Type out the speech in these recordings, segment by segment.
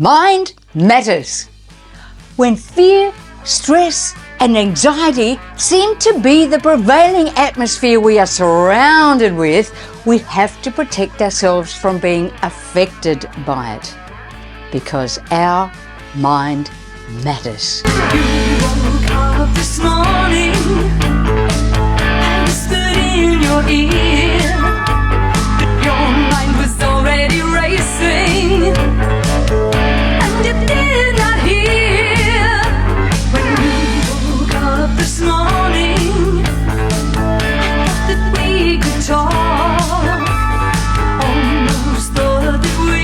Mind matters. When fear, stress, and anxiety seem to be the prevailing atmosphere we are surrounded with, we have to protect ourselves from being affected by it, because our mind matters. You woke up this morning, I whispered in your ear, but your mind was already racing, and you did not hear. When you woke up this morning, I thought that we could talk, almost thought that we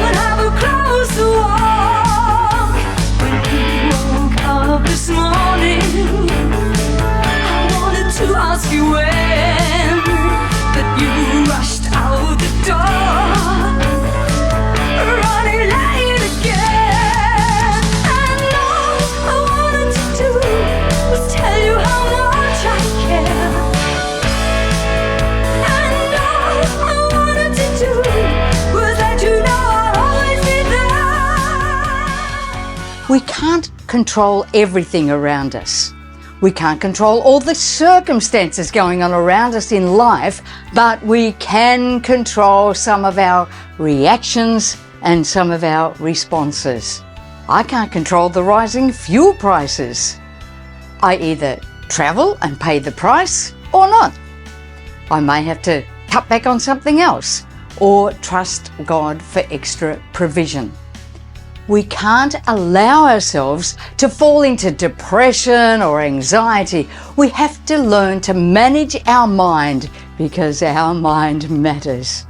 would have a closer walk. When you woke up this morning, I wanted to ask you when, but you rushed out the door, running late again. And all I wanted to do was tell you how much I care. And all I wanted to do was let you know I'll always be there. We can't control everything around us. We can't control all the circumstances going on around us in life, but we can control some of our reactions and some of our responses. I can't control the rising fuel prices. I either travel and pay the price or not. I may have to cut back on something else or trust God for extra provision. We can't allow ourselves to fall into depression or anxiety. We have to learn to manage our mind, because our mind matters.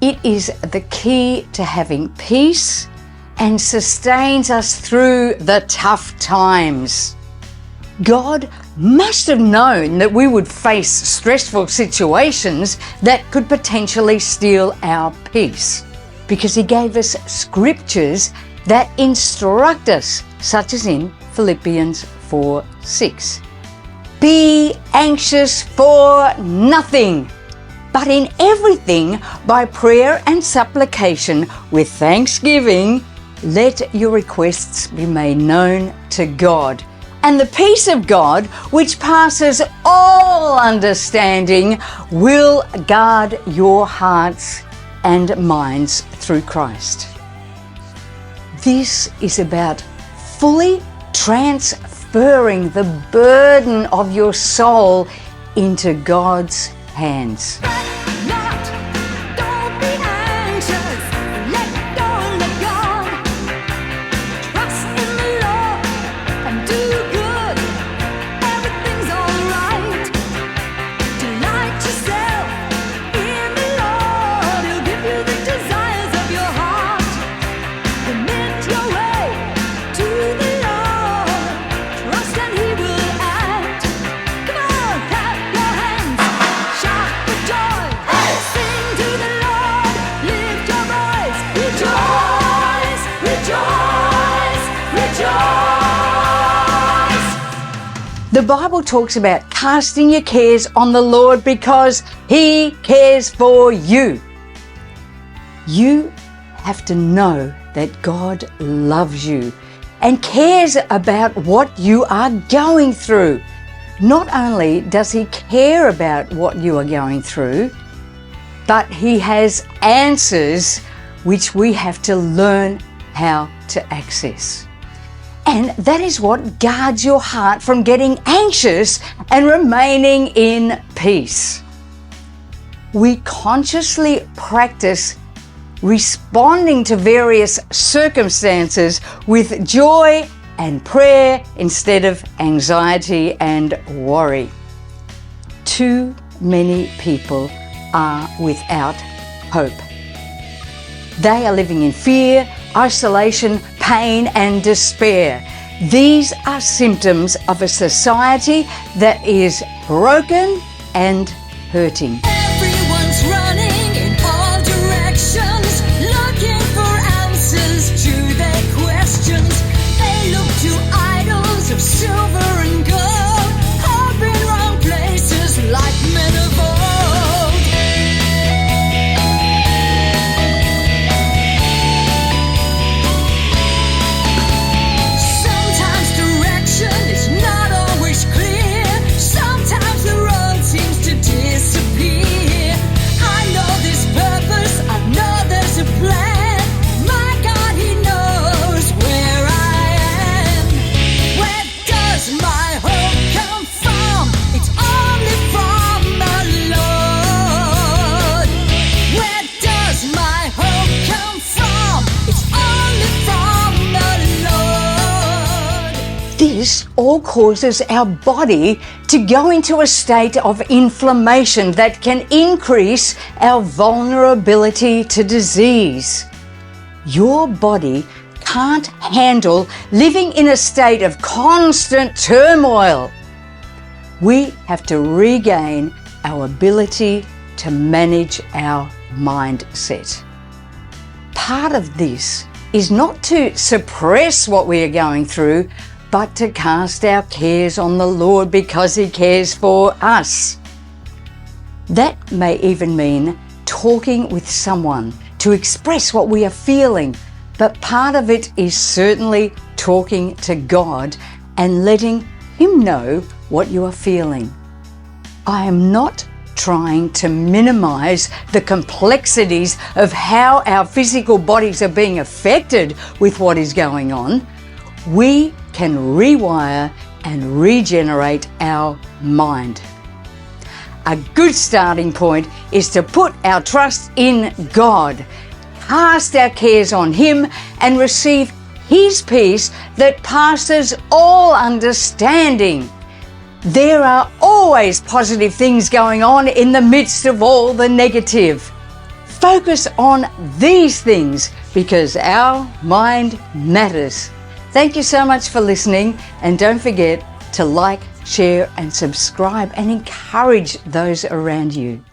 It is the key to having peace and sustains us through the tough times. God must have known that we would face stressful situations that could potentially steal our peace, because He gave us scriptures that instruct us, such as in Philippians 4:6. Be anxious for nothing, but in everything by prayer and supplication with thanksgiving, let your requests be made known to God. And the peace of God, which passes all understanding, will guard your hearts and minds through Christ. This is about fully transferring the burden of your soul into God's hands. Don't be anxious, let go, let God. Trust in the Lord and do good. Everything's alright. Delight yourself in the Lord. He'll give you the desires of your heart. Commit your way to the Lord. Trust and He will act. Come on, clap your hands, shout for joy, sing to the Lord, lift your voice, rejoice, rejoice, rejoice. The Bible talks about casting your cares on the Lord because He cares for you. You have to know that God loves you and cares about what you are going through. Not only does He care about what you are going through, but He has answers which we have to learn how to access. And that is what guards your heart from getting anxious and remaining in peace. We consciously practice responding to various circumstances with joy and prayer instead of anxiety and worry. Too many people are without hope. They are living in fear, isolation, pain, and despair. These are symptoms of a society that is broken and hurting. Everyone's running in all directions, looking for answers to their questions. They look to idols of silver and gold, hope in wrong places like men of old. this all causes our body to go into a state of inflammation that can increase our vulnerability to disease. Your body can't handle living in a state of constant turmoil. We have to regain our ability to manage our mindset. Part of this is not to suppress what we are going through, but to cast our cares on the Lord because He cares for us. That may even mean talking with someone to express what we are feeling, but part of it is certainly talking to God and letting Him know what you are feeling. I am not trying to minimize the complexities of how our physical bodies are being affected with what is going on. We can rewire and regenerate our mind. A good starting point is to put our trust in God, cast our cares on Him, and receive His peace that passes all understanding. There are always positive things going on in the midst of all the negative. Focus on these things because our mind matters. Thank you so much for listening, and don't forget to like, share, and subscribe and encourage those around you.